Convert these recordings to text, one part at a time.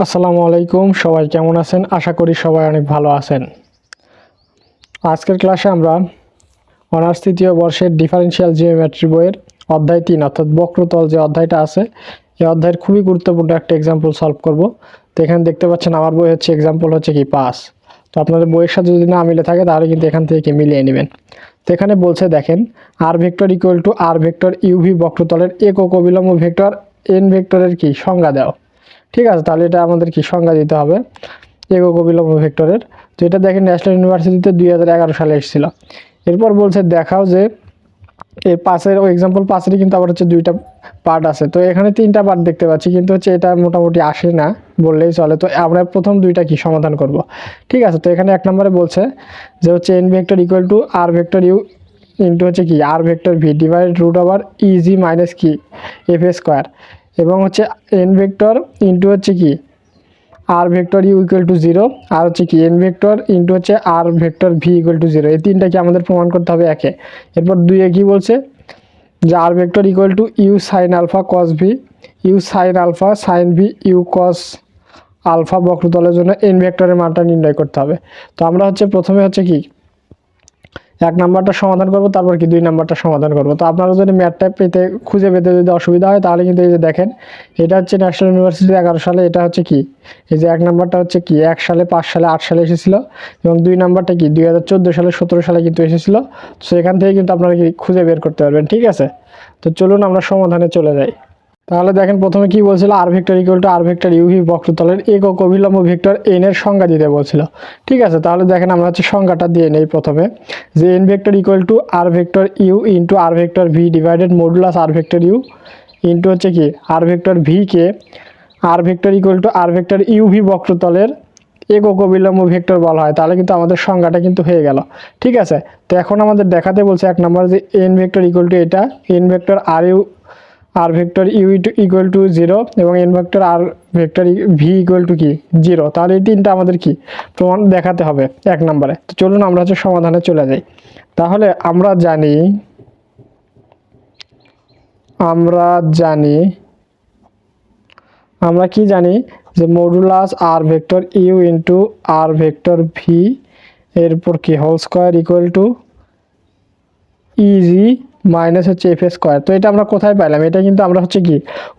আসসালামু আলাইকুম, সবাই কেমন আছেন? আশা করি সবাই অনেক ভালো আছেন। আজকের ক্লাসে আমরা অনার্স তৃতীয় বর্ষের ডিফারেনশিয়াল জিওমেট্রি বইয়ের অধ্যায় 3 অর্থাৎ বক্রতল যে অধ্যায়টা আছে এই অধ্যায়ের খুবই গুরুত্বপূর্ণ একটা এক্সাম্পল সলভ করব। তো এখানে দেখতে পাচ্ছেন আমার বই হচ্ছে এক্সাম্পল হচ্ছে কি 5। তো আপনাদের বইয়ের সাথে যদি না মিলে থাকে তাহলে কিন্তু এখান থেকে মিলিয়ে নেবেন। তো এখানে বলছে দেখেন r vector equal to R vector u v বক্রতলের একক অবিলম্ব ভেক্টর এন ভেক্টরের কি সংজ্ঞা দাও। ঠিক আছে, তাহলে এটা আমাদের কি সংজ্ঞা দিতে হবে একক অবিলম্ব ভেক্টরের। তো এটা দেখেন ন্যাশনাল ইউনিভার্সিটিতে 2011 সালে এসেছিল। এরপর বলছে দেখাও যে এই পাঁচের এক্সাম্পল 5-এরই কিন্তু আবার হচ্ছে 2টা পার্ট আছে। তো এখানে 3টা পার্ট দেখতে পাচ্ছি, কিন্তু হচ্ছে এটা মোটামুটি আসে না বললেই চলে। তো আমরা প্রথম 2টা কি সমাধান করব। ঠিক আছে, তো এখানে 1 নম্বরে বলছে যে হচ্ছে n vector equal to R vector you into হচ্ছে কি r vector v divide root over E G minus কি এফ এ স্কোয়ার, এবং হচ্ছে এন ভেক্টর ইন্টু হচ্ছে কি r vector you equal to 0, আর হচ্ছে কি এন ভেক্টর ইন্টু হচ্ছে আর ভেক্টর ভি ইকুয়াল টু 0। এই তিনটাকে আমাদের প্রমাণ করতে হবে একে। এরপর 2-এ কি বলছে যে r vector equal to u sine alpha cos v, u sine alpha sine v u cos alpha বক্রতলের জন্য এন ভেক্টরের মানটা নির্ণয় করতে হবে। তো আমরা হচ্ছে প্রথমে হচ্ছে কি 1 নাম্বারটা সমাধান করব, তারপর কি 2 নাম্বারটা সমাধান করব। তো আপনারা যদি ম্যাথটা খুঁজে পেতে যদি অসুবিধা হয় তাহলে কিন্তু এই যে দেখেন এটা হচ্ছে ন্যাশনাল ইউনিভার্সিটি 11 সালে, এটা হচ্ছে কি এই যে 1 নাম্বারটা হচ্ছে কি 1 সালে 5 সালে 8 সালে এসেছিল, এবং 2 নাম্বারটা কি 2014 সালে 17 সালে কিন্তু এসেছিল। তো এখান থেকে কিন্তু আপনারা কি খুঁজে বের করতে পারবেন। ঠিক আছে, তো চলুন আমরা সমাধানে চলে যাই। তাহলে দেখেন প্রথমে কি বলছিল r vector equal to R vector u v বক্রতলের একক অভিলম্ব ভেক্টর এন এর সংজ্ঞা দিতে বলছিল। ঠিক আছে, তাহলে দেখেন আমরা হচ্ছে সংজ্ঞাটা দিয়ে নেই প্রথমে, যে N vector equal to R vector you into R vector V divided modulus R vector you into হচ্ছে কি আর ভেক্টর ভি কে r vector equal to R vector u v বক্রতলের একক অবিলম্ব ভেক্টর বলা হয়। তাহলে কিন্তু আমাদের সংজ্ঞাটা কিন্তু হয়ে গেল। ঠিক আছে, তো এখন আমাদের দেখাতে বলছে 1 নম্বর যে এন ভেক্টর ইকুয়াল টু এটা এন ভেক্টর আর U R vector you equal to 0 এবং এন ভেক্টর আর ভেক্টর ভি ইকুয়াল টু কি 0। তাহলে এই তিনটা আমাদের কি প্রমাণ দেখাতে হবে 1 নম্বরে। তো চলুন আমরা হচ্ছে সমাধানে চলে যাই। তাহলে আমরা কি জানি যে modulus R vector you into R vector V এরপর কি হোল স্কোয়ার ইকুয়াল টু ইজি মাইনাস হচ্ছে এফ স্কোয়ার। তো এটা আমরা কোথায় পাইলাম? এটা কিন্তু আমরা হচ্ছে কি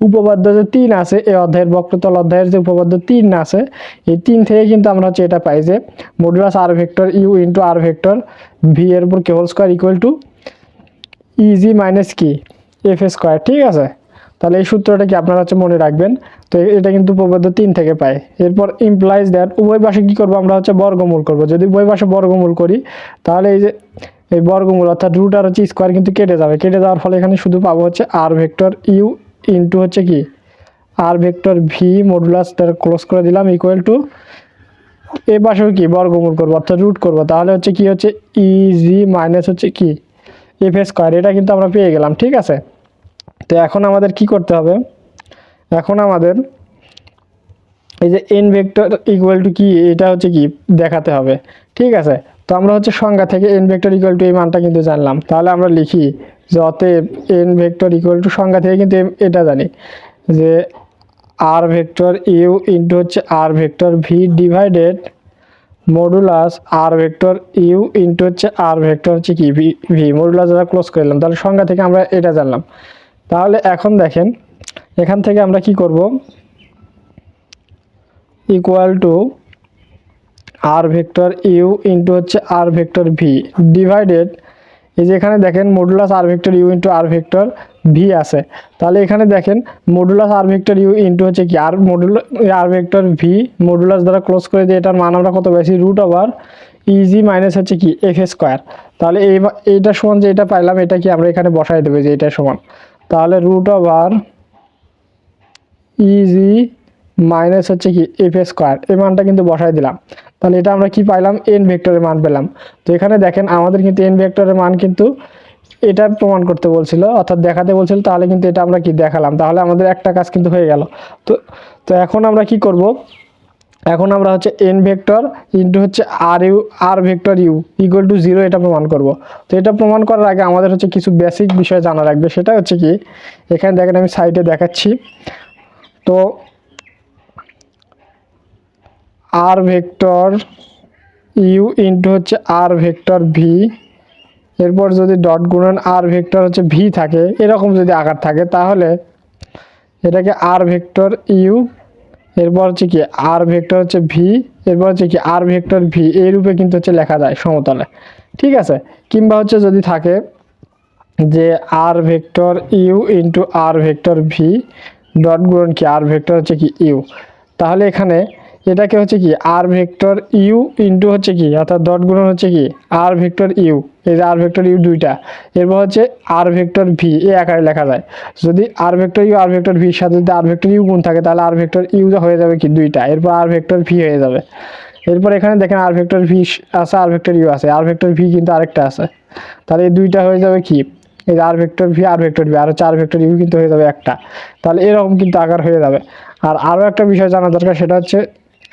উপপাদ্য যে 3 আছে এই অধ্যায়ের বক্রতল অধ্যায়ের যে উপপাদ্য 3 আছে এই 3 থেকে কিন্তু আমরা হচ্ছে এটা পাই যে modulus R vector you into R vector V এর উপর কি হোল স্কোয়ার ইকুয়াল টু ইজি মাইনাস কি এফ স্কোয়ার। ঠিক আছে, তাহলে এই সূত্রটা কি আপনারা হচ্ছে মনে রাখবেন। তো এটা কিন্তু উপপাদ্য 3 থেকে পাই। এরপর ইমপ্লাইজ দ্যাট উভয় পাশে কি করব আমরা হচ্ছে বর্গমূল করব। যদি উভয় পাশে বর্গমূল করি তাহলে এই যে এই বর্গমূল অর্থাৎ রুট আর হচ্ছে স্কোয়ার কিন্তু কেটে যাবে, কেটে যাওয়ার ফলে এখানে শুধু পাবো হচ্ছে আর ভেক্টর ইউ ইন্টু হচ্ছে কি আর ভেক্টর ভি মডুলাস তার ক্লোজ করে দিলাম ইকুয়াল টু এ পাশেও কি বর্গমূল করবো অর্থাৎ রুট করবো। তাহলে হচ্ছে কি হচ্ছে ইজি মাইনাস হচ্ছে কি এফ স্কোয়ার। এটা কিন্তু আমরা পেয়ে গেলাম। ঠিক আছে, তো এখন আমাদের কি করতে হবে? এখন আমাদের এই যে এন ভেক্টর ইকুয়াল টু কি এটা হচ্ছে কি দেখাতে হবে। ঠিক আছে, তো আমরা হচ্ছে সংজ্ঞা থেকে এন ভেক্টর ইকুয়াল টু এই মানটা কিন্তু জানলাম। তাহলে আমরা লিখি যে অতএব এন ভেক্টর ইকুয়াল টু সংজ্ঞা থেকে কিন্তু এটা জানি যে আর ভেক্টর ইউ ইন্টু হচ্ছে আর vector V divided modulus R vector you into হচ্ছে আর ভেক্টর হচ্ছে কি ভি মডুলাস দ্বারা ক্লোজ করে দিলাম। তাহলে সংজ্ঞা থেকে আমরা এটা জানলাম। তাহলে এখন দেখেন এখান থেকে আমরা কি করব equal to R vector you into হচ্ছে আর ভেক্টর ভি ডিভাইডেড এই যে এখানে দেখেন modulus R vector you into R vector V আছে। তাহলে এখানে দেখেন modulus R vector you into হচ্ছে কি আর মডুলাস আর ভেক্টর ভি মডুলাস দ্বারা ক্লোজ করে দিয়ে এটার মান আমরা কত পাইছি রুট ওভার ইজি মাইনাস হচ্ছে কি এফ স্কোয়ার। তাহলে এইটা সমান যে এটা পাইলাম এটা কি আমরা এখানে বসাই দেবো যে এটা সমান, তাহলে রুট ওভার ইজি মাইনাস হচ্ছে কি এফ স্কোয়ার এই মানটা কিন্তু বসাই দিলাম। তাহলে এটা আমরা কি পাইলাম এন ভেক্টরের মান পেলাম। তো এখানে দেখেন আমাদের কিন্তু এন ভেক্টরের মান কিন্তু এটা প্রমাণ করতে বলছিল অর্থাৎ দেখাতে বলছিল। তাহলে কিন্তু এটা আমরা কি দেখালাম। তাহলে আমাদের একটা কাজ কিন্তু হয়ে গেল। তো তো এখন আমরা কি করব? এখন আমরা হচ্ছে এন ভেক্টর ইন্টু হচ্ছে আর ভেক্টর ইউ ইকুয়াল টু 0 এটা প্রমাণ করব। তো এটা প্রমাণ করার আগে আমাদের হচ্ছে কিছু বেসিক বিষয় জানা রাখবে। সেটা হচ্ছে কি এখানে দেখেন আমি সাইডে দেখাচ্ছি। তো আর ভেক্টর ইউ ইন্টু হচ্ছে আর ভেক্টর ভি, এরপর যদি ডট গুণন আর ভেক্টর হচ্ছে ভি থাকে, এরকম যদি আকার থাকে তাহলে এটাকে আর ভেক্টর ইউ, এরপর হচ্ছে কি আর ভেক্টর হচ্ছে ভি, এরপর হচ্ছে কি আর ভেক্টর ভি, এই রূপে কিন্তু হচ্ছে লেখা যায় সমতলে। ঠিক আছে, কিংবা হচ্ছে যদি থাকে যে r vector you into R vector v dot গুণন কি আর ভেক্টর হচ্ছে কি ইউ, তাহলে এখানে এটাকে হচ্ছে কি আর ভেক্টর ইউ ইন্টু হচ্ছে কি অর্থাৎ ডট গুণন হচ্ছে কি আর ভেক্টর ইউ, এই যে আর ভেক্টর ইউ দুইটা, এরপর হচ্ছে আর ভেক্টর ভি এই আকারে লেখা যায়। যদি আর ভেক্টর ইউ আর ভেক্টর ভির সাথে যদি আর ভেক্টর ইউ গুণ থাকে তাহলে আর ভেক্টর ইউ হয়ে যাবে কি দুইটা, এরপর আর ভেক্টর ভি হয়ে যাবে। এরপর এখানে দেখেন আর ভেক্টর ভি আছে, আর ভেক্টর ইউ আছে, আর ভেক্টর ভি কিন্তু আরেকটা আছে, তাহলে এই দুইটা হয়ে যাবে কি এই আর ভেক্টর ভি আর ভেক্টর ভি, আর হচ্ছে আর ভেক্টর ইউ কিন্তু হয়ে যাবে একটা, তাহলে এরকম কিন্তু আকার হয়ে যাবে। আর আরও একটা বিষয় জানা দরকার, সেটা হচ্ছে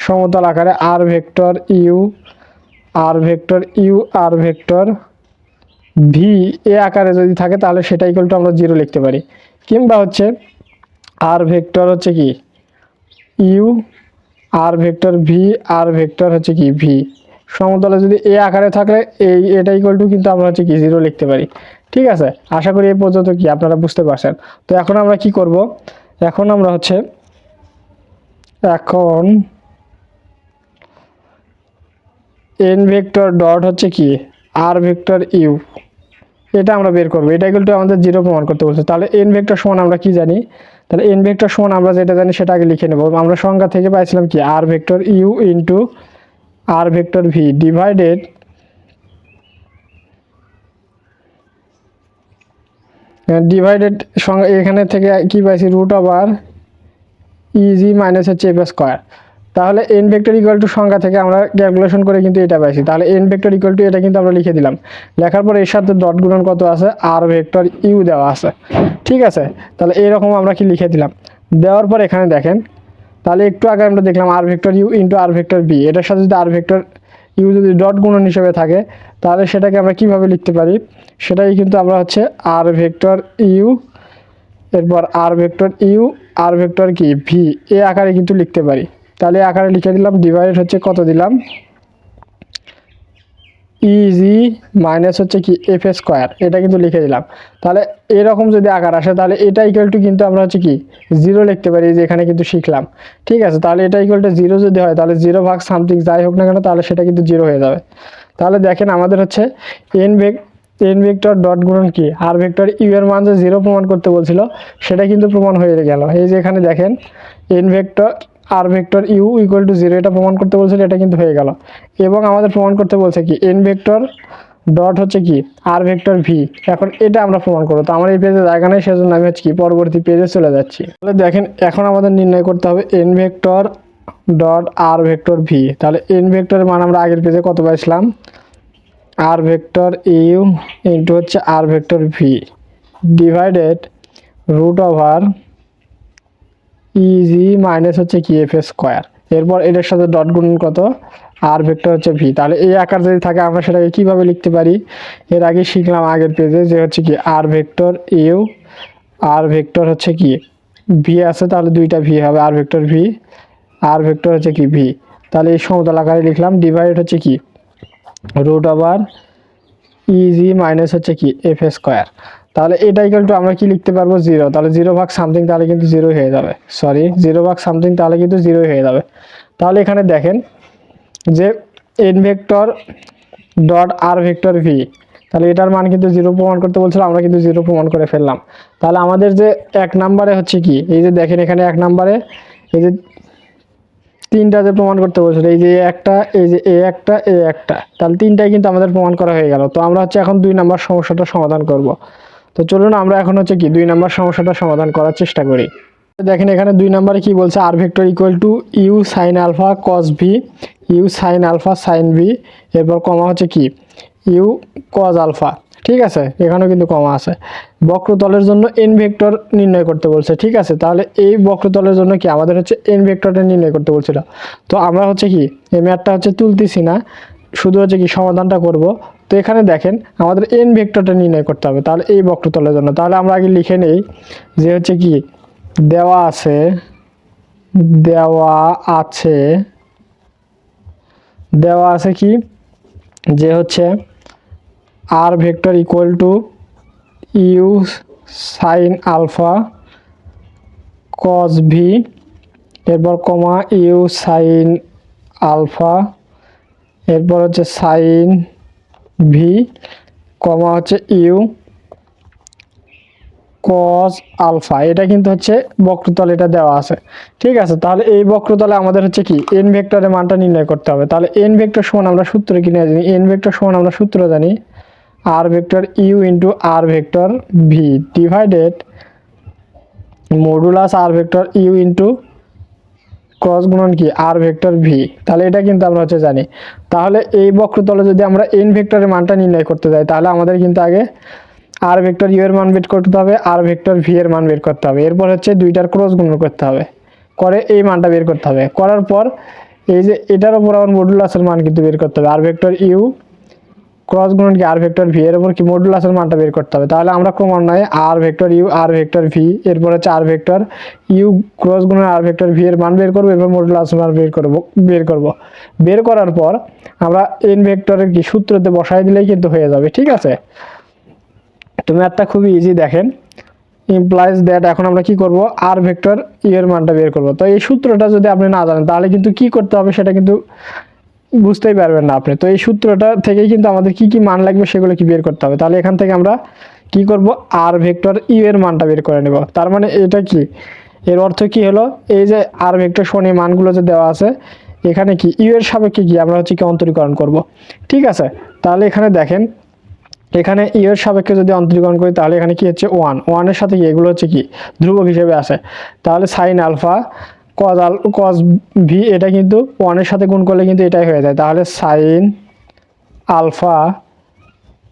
সমতল আকারে আর ভেক্টর ইউ আর ভেক্টর ইউ আর ভেক্টর ভি এ আকারে যদি থাকে তাহলে সেটা ইকুয়াল টু আমরা 0 লিখতে পারি। কিংবা হচ্ছে আর ভেক্টর হচ্ছে কি ইউ আর ভেক্টর ভি আর ভেক্টর হচ্ছে কি ভি সমতলে যদি এ আকারে থাকলে এটা ইকুয়াল টু কিন্তু আমরা হচ্ছে কি 0 লিখতে পারি। ঠিক আছে, আশা করি এই পর্যন্ত কি আপনারা বুঝতে পারছেন। তো এখন আমরা কি করব, এখন আমরা হচ্ছে এখন এন ভেক্টর ডট হচ্ছে কি আর ভেক্টর ইউ, এটা আমরা বের করবো, এটা ইকুয়াল টু আমাদের 0 প্রমাণ করতে বলছে। তাহলে এন ভেক্টর সমান আমরা কি জানি, তাহলে এন ভেক্টর সমান আমরা যেটা জানি সেটা আগে লিখে নেব। আমরা সংজ্ঞা থেকে পাইছিলাম কি r vector you into R vector V divided সংজ্ঞা এখানে থেকে কি পাইছি রুট ওভার ইজি মাইনাস হচ্ছে এফ স্কোয়ার। তাহলে এন ভেক্টর ইকুয়াল টু সংখ্যা থেকে আমরা ক্যালকুলেশন করে কিন্তু এটা পাইছি, তাহলে এন ভেক্টর ইকুয়াল টু এটা কিন্তু আমরা লিখে দিলাম। লেখার পর এর সাথে ডট গুণন কত আছে আর ভেক্টর ইউ দেওয়া আছে। ঠিক আছে, তাহলে এরকম আমরা কি লিখে দিলাম, দেওয়ার পর এখানে দেখেন, তাহলে একটু আগে আমরা দেখলাম r vector you into R vector b, এটার সাথে যদি আর ভেক্টর ইউ যদি ডট গুণন হিসেবে থাকে তাহলে সেটাকে আমরা কিভাবে লিখতে পারি, সেটাই কিন্তু আমরা হচ্ছে আর ভেক্টর ইউ এরপর আর ভেক্টর ইউ আর ভেক্টর কি ভি এ আকারে কিন্তু লিখতে পারি। তাহলে আকারে লিখে দিলাম, ডিভাইডেড হচ্ছে কত দিলাম ইজি মাইনাস হচ্ছে কি এফ স্কোয়ার, এটা কিন্তু লিখে দিলাম। তাহলে এরকম যদি আকার আসে তাহলে এটা ইকুয়াল টু কিন্তু আমরা হচ্ছে কি 0 লিখতে পারি, যে এখানে কিন্তু শিখলাম। ঠিক আছে, তাহলে এটা ইকুয়াল টু 0 যদি হয় তাহলে 0 ভাগ সামথিং যাই হোক না কেন তাহলে সেটা কিন্তু 0 হয়ে যাবে। তাহলে দেখেন আমাদের হচ্ছে এন ভেক্টর ডট গুণন কি আর ভেক্টর ইউ এর মান যে 0 প্রমাণ করতে বলছিল সেটা কিন্তু প্রমাণ হয়ে গেল। এই যে এখানে দেখেন এন ভেক্টর আর ভেক্টর ইউ ইকুয়াল টু 0 এটা প্রমাণ করতে বলছিল, এটা কিন্তু হয়ে গেল। এবং আমাদের প্রমাণ করতে বলছে কি এন ভেক্টর ডট হচ্ছে কি আর ভেক্টর ভি, এখন এটা আমরা প্রমাণ করবো। তো আমার এই পেজে জায়গা নেই, সেজন্য আমি হচ্ছে কি পরবর্তী পেজে চলে যাচ্ছি। তাহলে দেখেন এখন আমাদের নির্ণয় করতে হবে এন ভেক্টর ডট আর ভেক্টর ভি। তাহলে এন ভেক্টরের মান আমরা আগের পেজে কত পাইছিলাম, আর ভেক্টর ইউ ইন্টু হচ্ছে আর vector V divided root over E G minus হচ্ছে কি এফ স্কোয়ার, এরপর এটার সাথে ডট গুণন কত আর ভেক্টর হচ্ছে ভি। তাহলে এই আকার যদি থাকে আমরা সেটাকে কিভাবে লিখতে পারি, এর আগে শিখলাম আগের পেজে যে হচ্ছে কি আর ভেক্টর ইউ আর ভেক্টর হচ্ছে কি ভি আছে, তাহলে দুইটা ভি হবে আর ভেক্টর ভি আর ভেক্টর হচ্ছে কি ভি। তাহলে এই সমতল আকারে লিখলাম, ডিভাইডেড হচ্ছে কি রুট ওভার ইজি মাইনাস হচ্ছে কি এফ স্কোয়ার। তাহলে এটা ইকুয়াল টু আমরা কি লিখতে পারবো 0, তাহলে 0 ভাগ সামথিং তাহলে কিন্তু 0 হয়ে যাবে, 0 ভাগ সামথিং তাহলে কিন্তু 0 হয়ে যাবে। তাহলে এখানে দেখেন যে এন ভেক্টর ডট আর ভেক্টর ভি, তাহলে এটার মান কিন্তু 0 প্রমাণ করতে বলছিল, আমরা কিন্তু 0 প্রমাণ করে ফেললাম। তাহলে আমাদের যে 1 নম্বরে হচ্ছে কি এই যে দেখেন এখানে 1 নম্বরে এই যে তিনটা যে প্রমাণ করতে বলছিল, এই যে একটা এই যে এ একটা এ একটা, তাহলে তিনটাই কিন্তু আমাদের প্রমাণ করা হয়ে গেল। তো আমরা হচ্ছে এখন 2 নম্বর সমস্যাটা সমাধান করব। তো চলুন আমরা এখন হচ্ছে কি 2 নম্বর সমস্যাটা সমাধান করার চেষ্টা করি। দেখেন এখানে 2 নম্বরে কি বলছে, r vector equal to u sine alpha cos v u sine alpha sine v, এরপর কমা হচ্ছে কি ইউ কজ আলফা। ঠিক আছে, এখানেও কিন্তু কমা আছে। বক্রতলের জন্য এন ভেক্টর নির্ণয় করতে বলছে। ঠিক আছে, তাহলে এই বক্রতলের জন্য কি আমাদের হচ্ছে এন ভেক্টরটা নির্ণয় করতে বলছিল। তো আমরা হচ্ছে কি এই ম্যাথটা হচ্ছে তুলতেছি না, শুধু হচ্ছে কি সমাধানটা করব। তো এখানে দেখেন আমাদের এন ভেক্টরটা নির্ণয় করতে হবে, তাহলে এই বক্রতলের জন্য। তাহলে আমরা আগে লিখে নেই যে হচ্ছে কি দেওয়া আছে দেওয়া আছে কি যে হচ্ছে আর vector equal to u sine alpha cos V, এরপর কমা ইউ সাইন আলফা, এরপর হচ্ছে সাইন ভি, কমা হচ্ছে ইউ কস আলফা। এটা কিন্তু হচ্ছে বক্রতল, এটা দেওয়া আছে। ঠিক আছে, তাহলে এই বক্রতলে আমাদের হচ্ছে কি এন ভেক্টরের মানটা নির্ণয় করতে হবে। তাহলে এন ভেক্টর সমান আমরা সূত্র কি জানি, এন ভেক্টর সমান আমরা সূত্র জানি r vector you into R vector V divided modulus R vector you into cross গুণন কি আর ভেক্টর ভি। তাহলে এটা কিন্তু আমরা হচ্ছে জানি। তাহলে এই বক্রতলে যদি আমরা এন ভেক্টরের মানটা নির্ণয় করতে যাই, তাহলে আমাদের কিন্তু আগে আর ভেক্টর ইউ এর মান বের করতে হবে, আর ভেক্টর ভি এর মান বের করতে হবে, এরপর হচ্ছে দুইটার ক্রস গুণন করতে হবে, করে এই মানটা বের করতে হবে। করার পর এই যে এটার উপর আবার মডুলাসের মান কিন্তু বের করতে হবে, আর ভেক্টর ইউ ক্রস গুণন কি আর ভেক্টর ভি এর উপর কি মডুলাসের মানটা বের করতে হবে। তাহলে আমরা ক্রমান্বয়ে আর ভেক্টর ইউ আর ভেক্টর ভি, এরপর হচ্ছে আর ভেক্টর ইউ ক্রস গুণন আর ভেক্টর ভি এর মান বের করবো, এরপর মডুলাসের মান বের করার পর আমরা এন ভেক্টরের কি সূত্রতে বসাই দিলেই কিন্তু হয়ে যাবে। ঠিক আছে, তো ম্যাথটা খুবই ইজি। দেখেন ইমপ্লাইজ দ্যাট, এখন আমরা কি করব আর ভেক্টর ইউ এর মানটা বের করব। তো এই সূত্রটা যদি আপনি না জানেন তাহলে কিন্তু কি করতে হবে সেটা কিন্তু বুঝতেই পারবেন না আপনি। তো এই সূত্রটা থেকেই কিন্তু আমাদের কি কি মান লাগবে সেগুলো কি বের করতে হবে। তাহলে এখান থেকে আমরা কি করব আর ভেক্টর ইউ এর মানটা বের করে নেব। তার মানে এটা কি, এর অর্থ কি হলো, এই যে আর ভেক্টর সমান মানগুলো যে দেওয়া আছে এখানে কি ইউ এর সাপেক্ষে কি আমরা হচ্ছে কি অন্তরীকরণ করব। ঠিক আছে, তাহলে এখানে দেখেন এখানে ইউ এর সাপেক্ষে যদি অন্তরীকরণ করি তাহলে এখানে কি হচ্ছে ওয়ানের সাথে কি এগুলো হচ্ছে কি ধ্রুবক হিসেবে আসে। তাহলে সাইন আলফা কস ভি এটা কিন্তু ওয়ানের সাথে গুণ করলে কিন্তু এটাই হয়ে যায়। তাহলে সাইন আলফা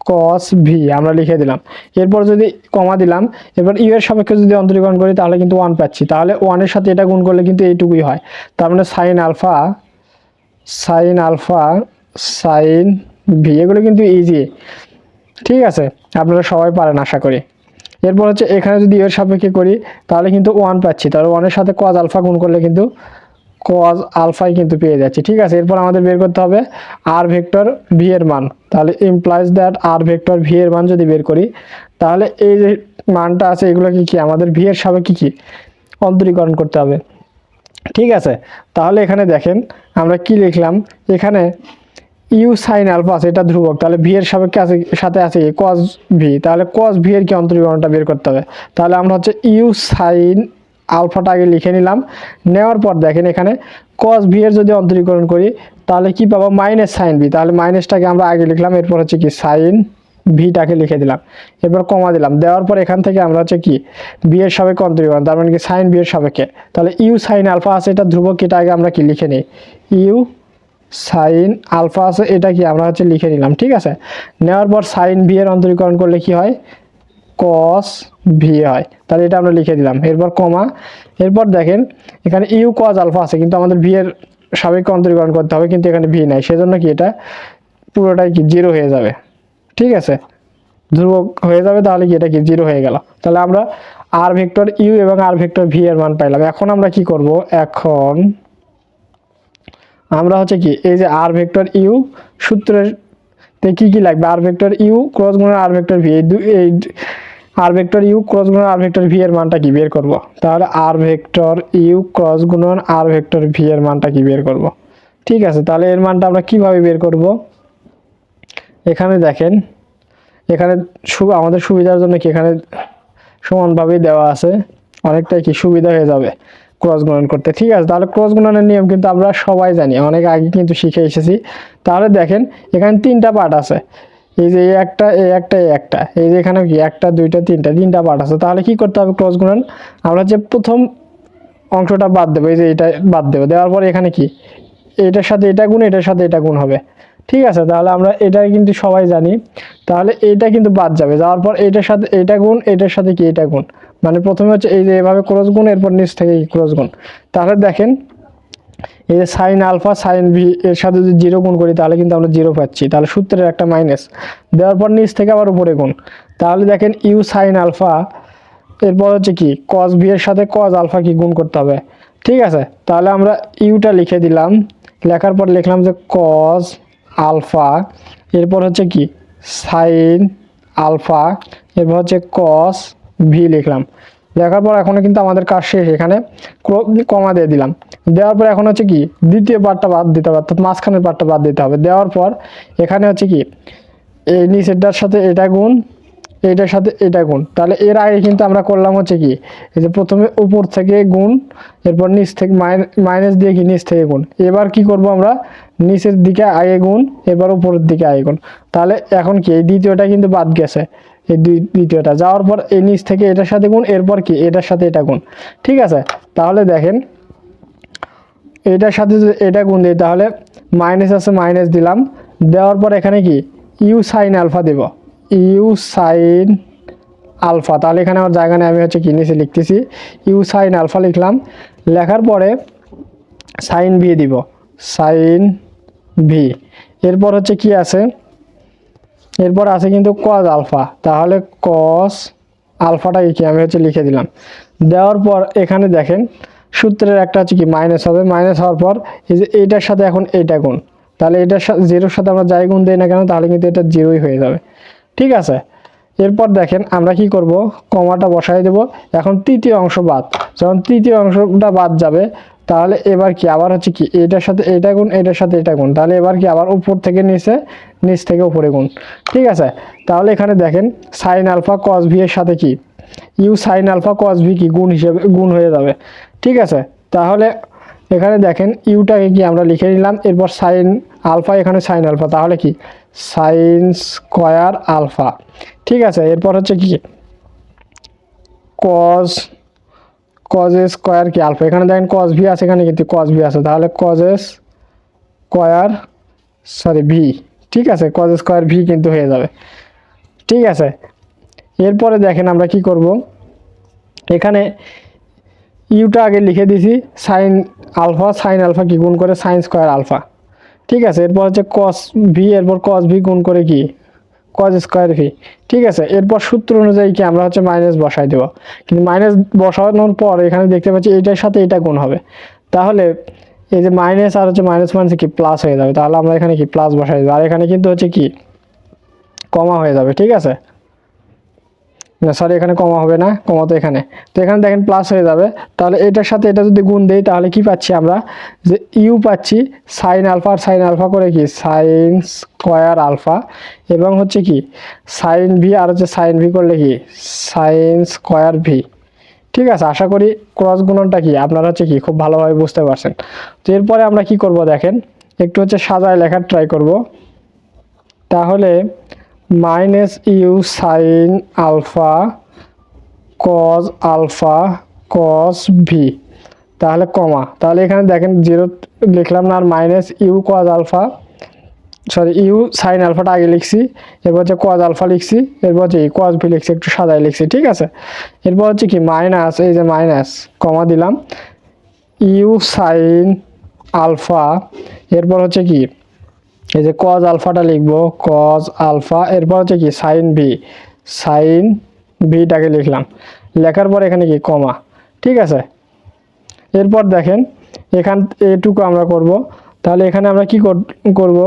কস ভি আমরা লিখে দিলাম, এরপর যদি কমা দিলাম, এরপর ইউ এর সাপেক্ষে যদি অন্তরীকরণ করি তাহলে কিন্তু ওয়ান পাচ্ছি। তাহলে ওয়ানের সাথে এটা গুণ করলে কিন্তু এইটুকুই হয়। তার মানে সাইন আলফা সাইন ভি, এগুলো কিন্তু ইজি। ঠিক আছে, আপনারা সবাই পারেন আশা করি। এরপর হচ্ছে এখানে যদি এর সাপেক্ষে করি তাহলে কিন্তু ওয়ান পাচ্ছি, তাহলে ওয়ানের সাথে কজ আলফা গুণ করলে কিন্তু কজ আলফাই কিন্তু পেয়ে যাচ্ছি। ঠিক আছে, এরপর আমাদের বের করতে হবে আর ভেক্টর ভি এর মান। তাহলে ইমপ্লাইজ দ্যাট আর ভেক্টর ভি এর মান যদি বের করি তাহলে এই যে মানটা আছে এগুলোকে কি আমাদের ভি এর সাপেক্ষে কি অন্তরীকরণ করতে হবে। ঠিক আছে, তাহলে এখানে দেখেন আমরা কি লিখলাম, এখানে ইউ সাইন আলফা আছে এটা ধ্রুবক, তাহলে ভি এর সাপেক্ষে আছে সাথে আছে কস ভি, তাহলে কস ভি এর কি অন্তরীকরণটা বের করতে হবে। তাহলে আমরা হচ্ছে ইউ সাইন আলফাটা আগে লিখে নিলাম, নেওয়ার পর দেখেন এখানে কস ভি এর যদি অন্তরীকরণ করি তাহলে কি পাবো মাইনাস সাইন ভি, তাহলে মাইনাসটাকে আমরা আগে লিখলাম, এরপর হচ্ছে কি সাইন ভিটাকে লিখে দিলাম, এরপর কমা দিলাম, দেওয়ার পর এখান থেকে আমরা হচ্ছে কি বি এর সাপেক্ষে অন্তরীকরণ, তার মানে কি সাইন বি এর সাপেক্ষে। তাহলে ইউ সাইন আলফা আছে এটা ধ্রুবক, এটা আগে আমরা কি লিখে নিই, ইউ সাইন আলফা আছে এটা কি আমরা হচ্ছে লিখে নিলাম। ঠিক আছে, নেওয়ার পর সাইন ভি এর অন্তরীকরণ করলে কি হয় কস ভি হয়, তাহলে এটা আমরা লিখে দিলাম, এরপর কমা, এরপর দেখেন এখানে ইউ কস আলফা আছে কিন্তু আমাদের ভি এর সাপেক্ষে অন্তরীকরণ করতে হবে, কিন্তু এখানে ভি নাই, সেজন্য কি এটা পুরোটাই কি জিরো হয়ে যাবে। ঠিক আছে, ধ্রুবক হয়ে যাবে, তাহলে কি এটা কি জিরো হয়ে গেল। তাহলে আমরা আর ভেক্টর ইউ এবং আর ভেক্টর ভি এর মান পাইলাম। এখন আমরা কি করব, এখন আমরা হচ্ছে কি এই যে আর ভেক্টর ইউ সূত্রের তে কি কি লাগবে, আর ভেক্টর ইউ ক্রস গুণন আর ভেক্টর ভি, এই আর ভেক্টর ইউ ক্রস গুণন আর ভেক্টর ভি এর মানটা কি বের করব। তাহলে আর ভেক্টর ইউ ক্রস গুণন আর ভেক্টর ভি এর মানটা কি বের করব। ঠিক আছে, তাহলে এর মানটা আমরা কিভাবে বের করব, এখানে দেখেন এখানে আমাদের সুবিধার জন্য কি এখানে সমানভাবেই দেওয়া আছে, অনেকটাই কি সুবিধা হয়ে যাবে ক্রস গুণন করতে। ঠিক আছে, তাহলে ক্রস গুণনের নিয়ম কিন্তু আমরা সবাই জানি, অনেক আগে কিন্তু শিখে এসেছি। তাহলে দেখেন এখানে তিনটা পার্ট আছে, এই যে একটা এই যে এখানে কি একটা দুইটা তিনটা পার্ট আছে। তাহলে কি করতে হবে ক্রস গুণন, আমরা যে প্রথম অংশটা বাদ দেবো, এই যে এটা বাদ দেবো, দেওয়ার পরে এখানে কি এটার সাথে এটা গুণ এটার সাথে এটা গুণ হবে। ঠিক আছে, তাহলে আমরা এটা কিন্তু সবাই জানি, তাহলে এইটা কিন্তু বাদ যাবে, যাওয়ার পর এটার সাথে এটা গুণ এটার সাথে কি এটা গুণ, মানে প্রথমে হচ্ছে এই যে এভাবে ক্রস গুণ, এরপর নিচ থেকে ক্রস গুণ। তাহলে দেখেন এই যে সাইন আলফা সাইন ভি এর সাথে যদি জিরো গুণ করি তাহলে কিন্তু আমরা জিরো পাচ্ছি, তাহলে সূত্রের একটা মাইনাস, দেওয়ার পর নিচ থেকে আবার উপরে গুণ। তাহলে দেখেন ইউ সাইন আলফা, এরপর হচ্ছে কি কস ভি এর সাথে কস আলফা কি গুণ করতে হবে। ঠিক আছে, তাহলে আমরা ইউটা লিখে দিলাম, লেখার পর লিখলাম যে কজ আলফা, এরপর হচ্ছে কি সাইন আলফা, এরপর হচ্ছে কস ভি লিখলাম। লেখার পর এখন কিন্তু আমাদের কাজ শেষ, এখানে কমা দিয়ে দিলাম। দেওয়ার পর এখন হচ্ছে কি দ্বিতীয় পার্টটা বাদ দিতে হবে, অর্থাৎ মাঝখানের পার্টটা বাদ দিতে হবে। দেওয়ার পর এখানে হচ্ছে কি এই নিচেরটার সাথে এটা গুণ, এইটার সাথে এটা গুণ। তাহলে এর আগে কিন্তু আমরা করলাম হচ্ছে কি এই যে প্রথমে উপর থেকে গুণ, এরপর নিচ থেকে মাইনাস দিয়ে কি নিচ থেকে গুণ। এবার কি করব আমরা নিচের দিকে আগে গুণ, এবার উপরের দিকে আগে গুণ। তাহলে এখন কি এই দ্বিতীয়টা কিন্তু বাদ গেছে, এই দ্বিতীয়টা যাওয়ার পর এই নিচ থেকে এটার সাথে গুণ, এরপর কি এটার সাথে এটা গুণ। ঠিক আছে, তাহলে দেখেন এটার সাথে যদি এটা গুণ দিই তাহলে মাইনাস আছে মাইনাস দিলাম। দেওয়ার পর এখানে কি ইউ সাইন আলফা দেব, ইউ সাইন আলফা। তাহলে এখানে আমার জায়গা নেই, আমি হচ্ছে কি নিচে লিখতেছি ইউ সাইন আলফা লিখলাম। লেখার পরে সাইন ভি দিব, সাইন ভি। এরপর হচ্ছে কি আছে, এরপর আছে কিন্তু কজ আলফা, তাহলে কস আলফাটাকে কি আমি হচ্ছে লিখে দিলাম। দেওয়ার পর এখানে দেখেন সূত্রের একটা হচ্ছে কি মাইনাস হবে, মাইনাস হওয়ার পর এই যে এইটার সাথে এখন এইটা গুণ, তাহলে এটার সাথে জিরোর সাথে আমরা যাই গুণ দিই না কেন তাহলে কিন্তু এটা জিরোই হয়ে যাবে। ঠিক আছে, এরপর দেখেন আমরা কি করব, কমাটা বসাই দেব। এখন তৃতীয় অংশ বাদ, যখন তৃতীয় অংশটা বাদ যাবে তাহলে এবার কি আবার হচ্ছে কি এটার সাথে এটা গুণ, এটার সাথে এটা গুণ। তাহলে এবার কি আবার উপর থেকে নিচে, নিচ থেকে উপরে গুণ। ঠিক আছে, তাহলে এখানে দেখেন সাইন আলফা কস ভি এর সাথে কি U sine alpha cos V কি গুণ হিসেবে গুণ হয়ে যাবে। ঠিক আছে, তাহলে এখানে দেখেন ইউটাকে কি আমরা লিখে নিলাম, এরপর সাইন আলফা, এখানে সাইন আলফা, তাহলে কি সাইন স্কয়ার আলফা। ঠিক আছে, এরপর হচ্ছে কি কজ, কজ স্কয়ার কি আলফা, এখানে দেখেন কজ ভি আছে, এখানে কিন্তু কজ ভি আছে, তাহলে কজ স্কয়ার সরি ভি। ঠিক আছে, কজ স্কয়ার ভি কিন্তু হয়ে যাবে। ঠিক আছে, এরপরে দেখেন আমরা কি করব, এখানে ইউটা আগে লিখে দিছি সাইন আলফা, সাইন আলফা কি গুণ করে সাইন স্কয়ার আলফা। ঠিক আছে, এরপর হচ্ছে কস ভি, এরপর কস ভি গুণ করে কি কজ স্কয়ার ভি। ঠিক আছে, এরপর সূত্র অনুযায়ী কি আমরা হচ্ছে মাইনাস বসাই দেব, কিন্তু মাইনাস বসানোর পর এখানে দেখতে পাচ্ছি এটার সাথে এটা গুণ হবে, তাহলে এই যে মাইনাস আর হচ্ছে মাইনাস মাইনাস কি প্লাস হয়ে যাবে, তাহলে আমরা এখানে কি প্লাস বসাই দেবো, আর এখানে কিন্তু হচ্ছে কি কমা হয়ে যাবে। ঠিক আছে, না সরি এখানে কমা হবে না, কমা তো এখানে, তো এখানে দেখেন প্লাস হয়ে যাবে। তাহলে এটার সাথে এটা যদি গুণ দেই তাহলে কি পাচ্ছি আমরা, যে ইউ পাচ্ছি সাইন আলফা, আর সাইন আলফা করে কি সাইন স্কয়ার আলফা, এবং হচ্ছে কি সাইন ভি, আর হচ্ছে সাইন ভি করলে কি সাইন স্কয়ার ভি। ঠিক আছে, আশা করি ক্রস গুণনটা কি আপনারা হচ্ছে কি খুব ভালোভাবে বুঝতে পারছেন। তো এরপরে আমরা কি করব দেখেন, একটু হচ্ছে সাজায় লেখার ট্রাই করব। তাহলে minus you sine alpha cos alpha cos v, তাহলে কমা, তাহলে এখানে দেখেন জিরো লিখলাম না, আর minus u cos alpha sorry u sine আলফাটা আগে লিখছি, এরপর হচ্ছে কজ আলফা লিখছি, এরপর হচ্ছে কজ ভি লিখছি, একটু সাজায় লিখছি। ঠিক আছে, এরপর হচ্ছে কি মাইনাস, এই যে মাইনাস কমা দিলাম ইউ সাইন আলফা, এরপর হচ্ছে কি এই যে কজ আলফাটা লিখবো কজ আলফা, এরপর হচ্ছে কি সাইন ভি, সাইন ভিটাকে লিখলাম। লেখার পর এখানে কি কমা। ঠিক আছে, এরপর দেখেন এখান এটুকু আমরা করব। তাহলে এখানে আমরা কি করব,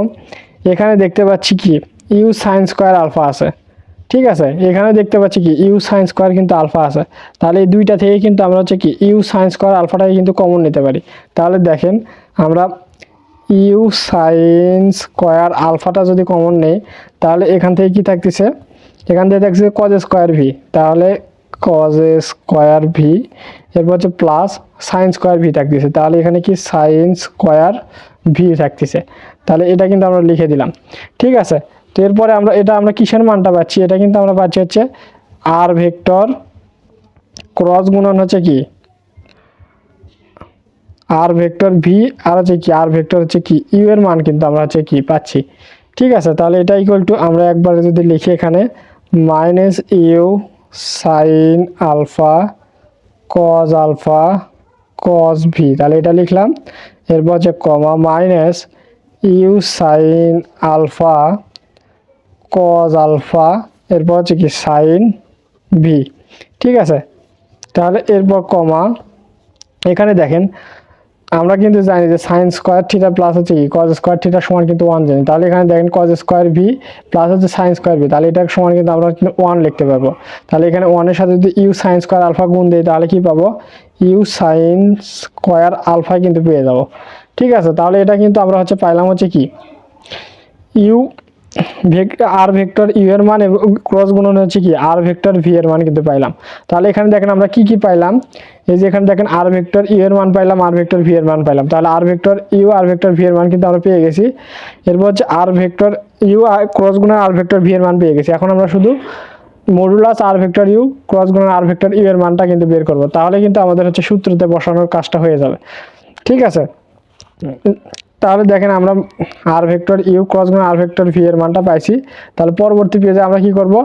এখানে দেখতে পাচ্ছি কি ইউ সাইন স্কয়ার আলফা আছে। ঠিক আছে, এখানে দেখতে পাচ্ছি কি ইউ সাইন স্কয়ার কিন্তু আলফা আছে, তাহলে এই দুইটা থেকে কিন্তু আমরা হচ্ছে কি ইউ সাইন স্কয়ার আলফাটাকে কিন্তু কমন নিতে পারি। তাহলে দেখেন আমরা ইউ সাইন স্কয়ার আলফাটা যদি কমন নেই তাহলে এখান থেকে কি থাকতেছে, এখান থেকে থাকছে কজ স্কয়ার ভি, তাহলে কজ স্কয়ার ভি, এরপর হচ্ছে প্লাস সাইন স্কয়ার ভি থাকতেছে, তাহলে এখানে কি সাইন স্কয়ার ভি থাকতেছে। তাহলে এটা কিন্তু আমরা লিখে দিলাম। ঠিক আছে, তো এরপরে আমরা এটা আমরা কিসের মানটা পাচ্ছি, এটা কিন্তু আমরা পাচ্ছি হচ্ছে আর ভেক্টর ক্রস গুণন হচ্ছে কি আর ভেক্টর ভি, আর হচ্ছে কি আর ভেক্টর হচ্ছে কি ইউ এর মান কিন্তু আমরা হচ্ছে কি পাচ্ছি। ঠিক আছে, তাহলে এটা ইকুয়াল টু আমরা একবার যদি লিখি এখানে minus you sine alpha cos alpha cos V, তাহলে এটা লিখলাম। এরপর হচ্ছে comma minus you sine alpha cos alpha, এরপর হচ্ছে কি সাইন ভি। ঠিক আছে, তাহলে এরপর কমা, এখানে দেখেন আমরা কিন্তু জানি যে সাইন স্কোয়ার থিটা প্লাস হচ্ছে কি কজ স্কোয়ার থিটা সমান কিন্তু 1 জানি। তাহলে এখানে দেখেন কজ স্কোয়ার ভি প্লাস হচ্ছে সাইন স্কোয়ার ভি, তাহলে এটা সমান কিন্তু আমরা কিন্তু 1 লিখতে পারবো। তাহলে এখানে 1 এর সাথে যদি ইউ সাইন স্কোয়ার আলফা গুণ দেই তাহলে কি পাবো, ইউ সাইন স্কোয়ার আলফা কিন্তু পেয়ে যাবো। ঠিক আছে, তাহলে এটা কিন্তু আমরা হচ্ছে পাইলাম হচ্ছে কি ইউ ভেক্টর আর ভেক্টর ইউ এর মান এবং ক্রস গুণন হচ্ছে কি আর ভেক্টর ভি এর মান কিন্তু পাইলাম। তাহলে এখানে দেখেন আমরা কি কি পাইলাম, এই যে এখানে দেখেন আর ভেক্টর ইউ এর মান পাইলাম, আর ভেক্টর ভি এর মান পাইলাম। তাহলে আর ভেক্টর ইউ আর ভেক্টর ভি এর মান কিন্তু আমরা পেয়ে গেছি। এরপর হচ্ছে আর ভেক্টর ইউ ক্রস গুণন আর ভেক্টর ভি এর মান পেয়ে গেছি। এখন আমরা শুধু modulus R vector you cross গুণন আর ভেক্টর ইউ এর মানটা কিন্তু বের করব। তাহলে কিন্তু আমাদের হচ্ছে সূত্রতে বসানোর কাজটা হয়ে যাবে। ঠিক আছে, তাহলে দেখেন আমরা আর ভেক্টর ইউ ক্রস গুণন আর ভেক্টর ভি এর মানটা পাইছি। তাহলে পরবর্তী পেজে আমরা কি করব,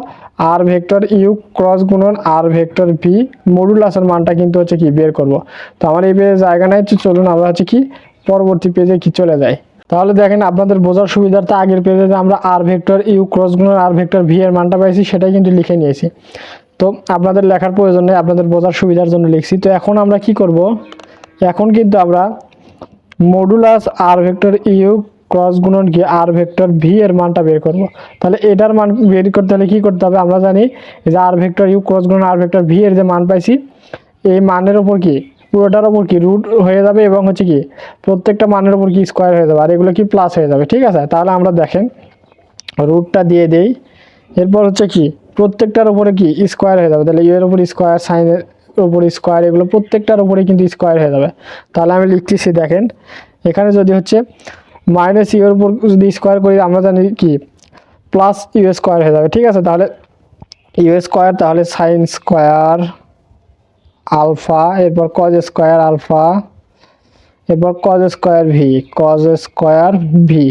আর ভেক্টর ইউ ক্রস গুণন আর ভেক্টর ভি মডুলাসের মানটা কিন্তু হচ্ছে কি বের করব। তো আমার এই পেজে জায়গা নাই, তো চলুন আমরা হচ্ছে কি পরবর্তী পেজে কি চলে যাই। তাহলে দেখেন আপনাদের বোঝার সুবিধার্থে আগের পেজে যে আমরা আর ভেক্টর ইউ ক্রস গুণন আর ভেক্টর ভি এর মানটা পাইছি সেটাই কিন্তু লিখে নিয়েছি। তো আপনাদের লেখার প্রয়োজন নেই, আপনাদের বোঝার সুবিধার জন্য লিখছি। তো এখন আমরা কি করব, এখন কিন্তু আমরা modulus R vector you cross গুণন কি আর ভেক্টর ভি এর মানটা বের করব। তাহলে এটার মান বের করতে হলে কি করতে হবে, আমরা জানি যে আর ভেক্টর ইউ ক্রস গুণন আর ভেক্টর ভি এর যে মান পাইছি এই মানের উপর কি পুরোটার উপর কি রুট হয়ে যাবে এবং হচ্ছে কি প্রত্যেকটা মানের উপর কি স্কোয়ার হয়ে যাবে আর এগুলো কি প্লাস হয়ে যাবে। ঠিক আছে, তাহলে আমরা দেখেন রুটটা দিয়ে দেই, এরপর হচ্ছে কি প্রত্যেকটার উপরে কি স্কোয়ার হয়ে যাবে। তাহলে ইউ এর উপর স্কোয়ার, সাইনের উপর স্কোয়ার, এগুলো প্রত্যেকটার উপরে কিন্তু স্কোয়ার হয়ে যাবে। তাহলে আমি লিখতেছি দেখেন এখানে যদি হচ্ছে মাইনাস ইউ এর উপর যদি স্কোয়ার করি আমরা জানি কি প্লাস ইউ স্কোয়ার হয়ে যাবে। ঠিক আছে, তাহলে ইউ স্কোয়ার, তাহলে সাইন স্কোয়ার আলফা, এরপর কজ স্কোয়ার আলফা, এরপর cos square V, cos square V.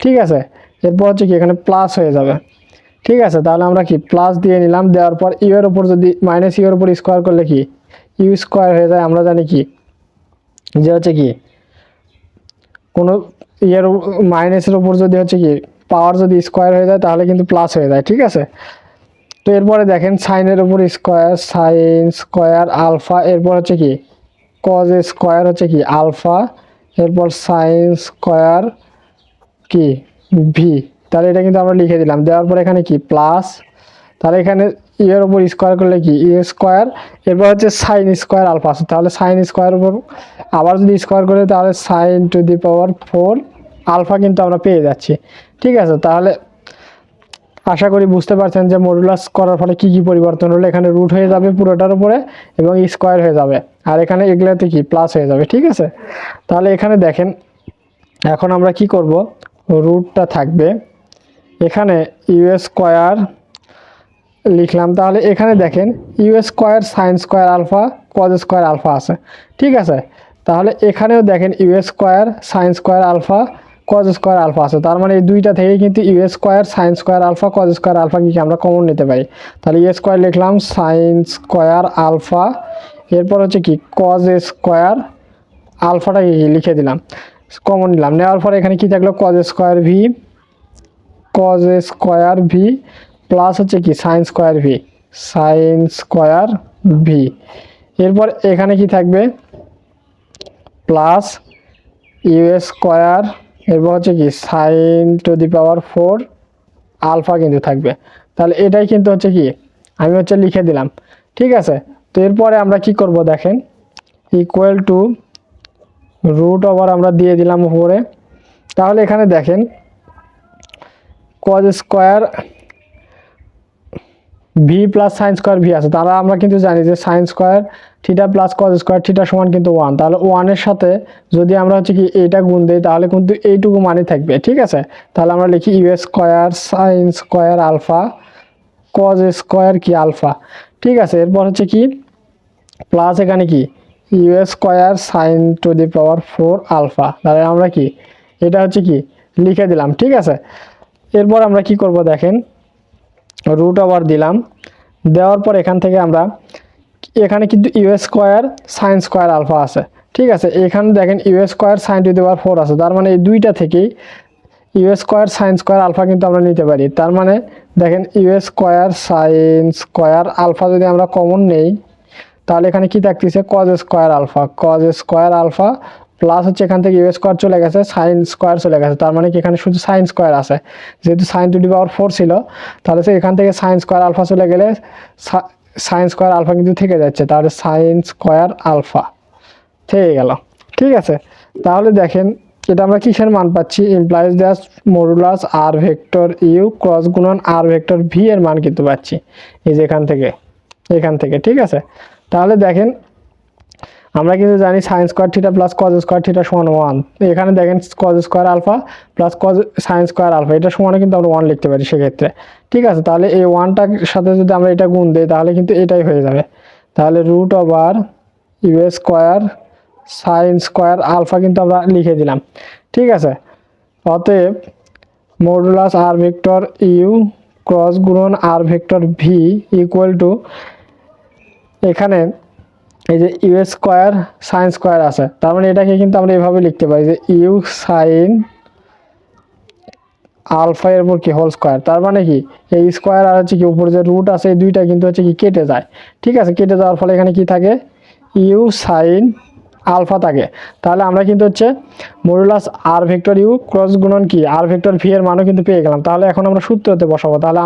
ঠিক আছে, এরপর হচ্ছে কি এখানে প্লাস হয়ে যাবে। ঠিক আছে, তাহলে আমরা কি প্লাস দিয়ে নিলাম, দেওয়ার পর ইউ এর উপর যদি মাইনাস ইউ এর উপর স্কোয়ার করলে কি ইউ স্কোয়ার হয়ে যায়। আমরা জানি কি যে হচ্ছে কি কোনো ইয়ের মাইনাসের উপর যদি হচ্ছে কি পাওয়ার যদি স্কোয়ার হয়ে যায় তাহলে কিন্তু প্লাস হয়ে যায়। ঠিক আছে, তো এরপরে দেখেন সাইনের উপর স্কোয়ার, সাইন স্কোয়ার আলফা, এরপর হচ্ছে কি কজ স্কোয়ার হচ্ছে কি আলফা, এরপর সাইন স্কোয়ার কি ভি। তাহলে এটা কিন্তু আমরা লিখে দিলাম, দেওয়ার পর এখানে কি প্লাস, তাহলে এখানে ইয়ের উপর স্কোয়ার করলে কি ই স্কোয়ার, এরপর হচ্ছে সাইন স্কোয়ার আলফা আছে। তাহলে সাইন স্কোয়ার উপর আবার যদি স্কোয়ার করে তাহলে sine to the power 4 alpha কিন্তু আমরা পেয়ে যাচ্ছি। ঠিক আছে, তাহলে আশা করি বুঝতে পারছেন যে মডুলাস করার ফলে কি কি পরিবর্তন হলো। এখানে রুট হয়ে যাবে পুরোটার উপরে এবং স্কোয়ার হয়ে যাবে আর এখানে এগুলোতে কি প্লাস হয়ে যাবে। ঠিক আছে, তাহলে এখানে দেখেন এখন আমরা কি করব, রুটটা থাকবে এখানে ইউ স্কোয়ার লিখলাম। তাহলে এখানে দেখেন you square sine square alpha cos square alpha আছে। ঠিক আছে, তাহলে এখানেও দেখেন you square sine square alpha cos square alpha আছে। তার মানে এই দুইটা থেকে কিন্তু you square sine square alpha cos square alpha কি আমরা কমন নিতে পারি। তাহলে ইউ স্কোয়ার লিখলাম, সাইন স্কোয়ার আলফা, এরপর হচ্ছে কি কজ স্কোয়ার আলফাটা কি লিখে দিলাম, কমন নিলাম। নেওয়ার পরে এখানে কি থাকলো cos square V, cos square V plus হচ্ছে কি sine square V, sine square V. এরপর এখানে কি থাকবে প্লাস ইউ স্কোয়ার, এরপর হচ্ছে কি sine to the power 4 alpha কিন্তু থাকবে। তাহলে এটাই কিন্তু হচ্ছে কি আমি হচ্ছে লিখে দিলাম। ঠিক আছে, তো এরপরে আমরা কি করব দেখেন ইকুয়াল টু রুট ওভার আমরা দিয়ে দিলাম উপরে। তাহলে এখানে দেখেন cos square V plus sine square V আছে। তাহলে আমরা কিন্তু জানি যে sign square theta plus cos square theta সমান কিন্তু 1। তাহলে 1-এর সাথে যদি আমরা হচ্ছে কি এইটা গুণ দিই তাহলে কিন্তু এইটুকু মানই থাকবে। ঠিক আছে, তাহলে আমরা লিখি U square sine square alpha cos square কি আলফা। ঠিক আছে, এরপর হচ্ছে কি প্লাস এখানে কি U square sine to the power 4 alpha. তাহলে আমরা কি এটা হচ্ছে কি লিখে দিলাম। ঠিক আছে, এরপর আমরা কি করব দেখেন রুট ওভার দিলাম, দেওয়ার পর এখান থেকে আমরা এখানে কিন্তু you square sine square alpha আছে। ঠিক আছে, এখানে দেখেন you square sine to the power 4 আছে। তার মানে এই দুইটা থেকেই u square sine square alpha কিন্তু আমরা নিতে পারি। তার মানে দেখেন you square sine square alpha যদি আমরা কমন নেই তাহলে এখানে কি থাকতেছে cos square alpha, cos square alpha plus হচ্ছে এখান থেকে ইউ স্কোয়ার চলে গেছে, সাইন স্কোয়ার চলে গেছে, তার মানে কি এখানে শুধু সাইন স্কোয়ার আছে, যেহেতু সাইন টু দি পাওয়ার 4 ছিল, তাহলে সে এখান থেকে সাইন স্কোয়ার আলফা চলে গেলে সাইন স্কোয়ার আলফা কিন্তু থেকে যাচ্ছে, তাহলে সাইন স্কোয়ার আলফা থেকে গেল। ঠিক আছে, তাহলে দেখেন এটা আমরা কিসের মান পাচ্ছি, implies that modulus R vector you cross গুণন আর ভেক্টর ভি এর মান কিন্তু পাচ্ছি এই যে এখান থেকে। ঠিক আছে, তাহলে দেখেন আমরা কিন্তু জানি sine square theta plus cos square theta সমান 1, এখানে দেখেন cos square alpha plus cos sine square alpha এটা সমানে কিন্তু আমরা 1 লিখতে পারি সেক্ষেত্রে। ঠিক আছে, তাহলে এই 1টার সাথে যদি আমরা এটা গুণ দিই তাহলে কিন্তু এটাই হয়ে যাবে, তাহলে root over U square sine square alpha কিন্তু আমরা লিখে দিলাম। ঠিক আছে, অতএব modulus R vector you cross গুণন আর ভেক্টর ভি ইকুয়াল টু, এখানে এই যে ইউ স্কোয়ার সাইন স্কোয়ার আছে, তার মানে এটাকে কিন্তু আমরা এভাবে লিখতে পারি যে ইউ সাইন আলফা এর উপর কি হোল স্কোয়ার, তার মানে কি এই স্কোয়ার আর হচ্ছে কি উপরে যে রুট আছে এই দুইটা কিন্তু হচ্ছে কি কেটে যায়। ঠিক আছে, কেটে যাওয়ার ফলে এখানে কি থাকে, ইউ সাইন আলফা থাকে। তাহলে আমরা কিন্তু হচ্ছে modulus R vector you cross গুণন কি আর ভেক্টর ভি এর মানও কিন্তু পেয়ে গেলাম। তাহলে এখন আমরা সূত্রতে বসাবো, তাহলে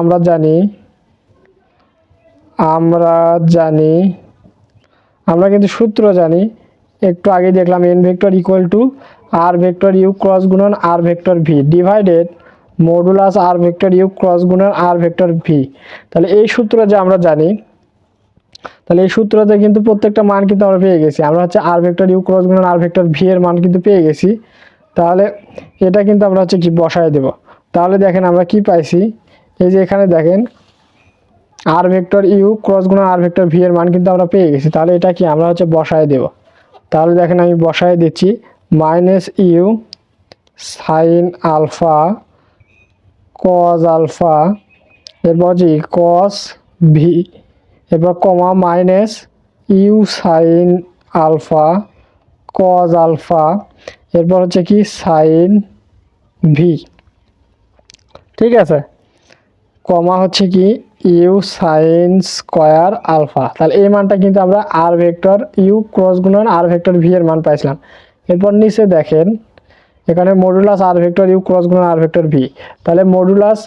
আমরা কিন্তু সূত্র জানি, একটু আগে দেখলাম n vector equal to R vector you cross গুণন আর vector V divided modulus R vector you cross গুণন আর ভেক্টর ভি। তাহলে এই সূত্র যে আমরা জানি, তাহলে এই সূত্রতে কিন্তু প্রত্যেকটা মান কিন্তু আমরা পেয়ে গেছি, আমরা হচ্ছে আর ভেক্টর ইউ ক্রস গুণন আর ভেক্টর ভি এর মান কিন্তু পেয়ে গেছি। তাহলে এটা কিন্তু আমরা হচ্ছে কি বসায় দেব, তাহলে দেখেন আমরা কি পাইছি, এই যে এখানে দেখেন আর ভেক্টর ইউ ক্রস গুণন আর ভেক্টর ভি এর মান কিন্তু আমরা পেয়ে গেছি। তাহলে এটা কি আমরা হচ্ছে বসায় দেব, তাহলে দেখেন আমি বসায় দিচ্ছি minus you sine alpha cos alpha, এরপর যে কস ভি, এরপর comma minus you sine alpha cos alpha, এরপর হচ্ছে কি সাইন ভি। ঠিক আছে, কমা হচ্ছে কি ইউ সাইন স্কোয়ার আলফা, তাহলে এই মানটা কিন্তু আমরা আর ভেক্টর ইউ ক্রস গুণন আর ভেক্টর ভি এর মান পাইছিলাম। এরপর নিচে দেখেন এখানে modulus R vector you cross গুণন আর ভেক্টর ভি, তাহলে modulus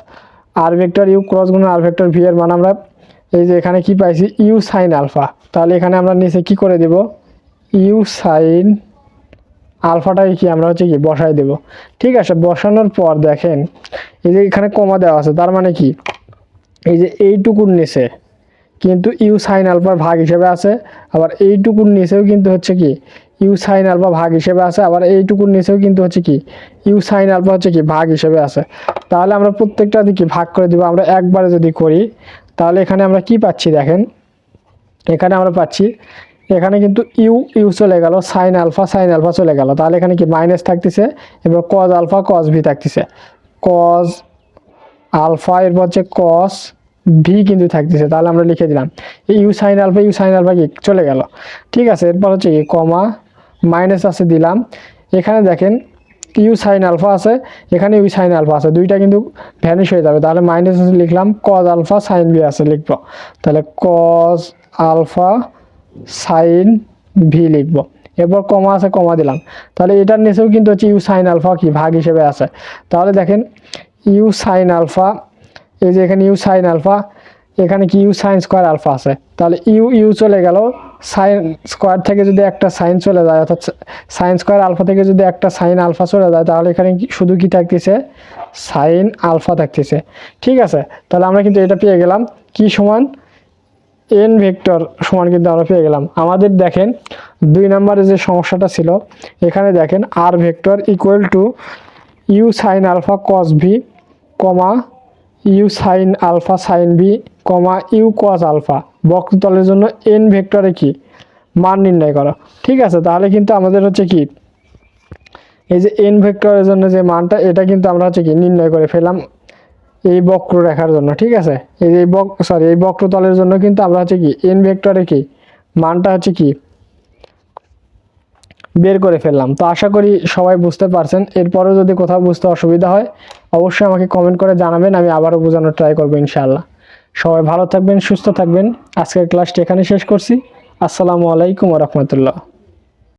R vector you cross গুণন আর ভেক্টর ভি এর মান আমরা এই যে এখানে কি পাইছি ইউ সাইন আলফা, তাহলে এখানে আমরা নিচে কি করে দেব ইউ সাইন আলফাটাই কি আমরা হচ্ছে কি বসাই দেব। ঠিক আছে, বসানোর পর দেখেন এই যে এখানে কমা দেওয়া আছে, তার মানে কি এই যে এইটুকুর নিচে কিন্তু ইউ সাইন আলফার ভাগ হিসেবে আছে, আবার এইটুকুর নিচেও কিন্তু হচ্ছে কি ইউ সাইন আলফা ভাগ হিসেবে আছে, আবার এইটুকুর নিচেও কিন্তু হচ্ছে কি ইউ সাইন আলফা হচ্ছে কি ভাগ হিসেবে আছে। তাহলে আমরা প্রত্যেকটা দিকে ভাগ করে দিব। আমরা একবারে যদি করি তাহলে এখানে আমরা কি পাচ্ছি দেখেন, এখানে আমরা পাচ্ছি এখানে কিন্তু ইউ ইউ চলে গেল, সাইন আলফা চলে গেল, তাহলে এখানে কি মাইনাস থাকতেছে, এবার কজ আলফা কজ ভি থাকতেছে, কজ আলফা এরপর হচ্ছে কস ভি কিন্তু থাকতেছে, তাহলে আমরা লিখে দিলাম এই ইউ সাইন আলফা কি চলে গেল। ঠিক আছে, এরপর হচ্ছে কি কমা মাইনাস আছে দিলাম, এখানে দেখেন ইউ সাইন আলফা আছে, এখানে ইউ সাইন আলফা আছে, দুইটা কিন্তু ভ্যানিশ হয়ে যাবে, তাহলে মাইনাস আছে লিখলাম, কজ আলফা সাইন ভি আছে লিখবো, তাহলে কজ আলফা সাইন ভি লিখবো, এরপর কমা আছে কমা দিলাম, তাহলে এটার নিচেও কিন্তু হচ্ছে ইউ সাইন আলফা কি ভাগ হিসেবে আছে। তাহলে দেখেন ইউ সাইন আলফা, এই যে এখানে ইউ সাইন আলফা, এখানে কি ইউ সাইন স্কোয়ার আলফা আছে, তাহলে ইউ ইউ চলে গেল, সাইন স্কোয়ার থেকে যদি একটা সাইন চলে যায়, অর্থাৎ সাইন স্কোয়ার আলফা থেকে যদি একটা সাইন আলফা চলে যায়, তাহলে এখানে শুধু কি থাকতেছে সাইন আলফা থাকতেছে। ঠিক আছে, তাহলে আমরা কিন্তু এটা পেয়ে গেলাম কি সমান এন ভেক্টর সমান কিন্তু আমরা পেয়ে গেলাম। আমাদের দেখেন 2 নম্বরে যে সমস্যাটা ছিল, এখানে দেখেন r vector equal to u sine alpha cos v comma u sine alpha sine v comma u cos alpha বক্রতলের জন্য এন ভেক্টরে কি মান নির্ণয় করো। ঠিক আছে, তাহলে কিন্তু আমাদের হচ্ছে কি এই যে এন ভেক্টরের জন্য যে মানটা এটা কিন্তু আমরা হচ্ছে কি নির্ণয় করে ফেলাম এই বক্ররেখার জন্য। ঠিক আছে, এই যে এই বক্রতলের জন্য কিন্তু আমরা হচ্ছে কি এন ভেক্টরে কি মানটা হচ্ছে কি বের করে ফেললাম। তো আশা করি সবাই বুঝতে পারছেন। এরপরও যদি কোথাও বুঝতে অসুবিধা হয় অবশ্যই আমাকে কমেন্ট করে জানাবেন, আমি আবারও বোঝানোর ট্রাই করবো ইনশাআল্লাহ। সবাই ভালো থাকবেন, সুস্থ থাকবেন। আজকের ক্লাসটি এখানে শেষ করছি। আসসালামু আলাইকুম ওয়া রাহমাতুল্লাহ।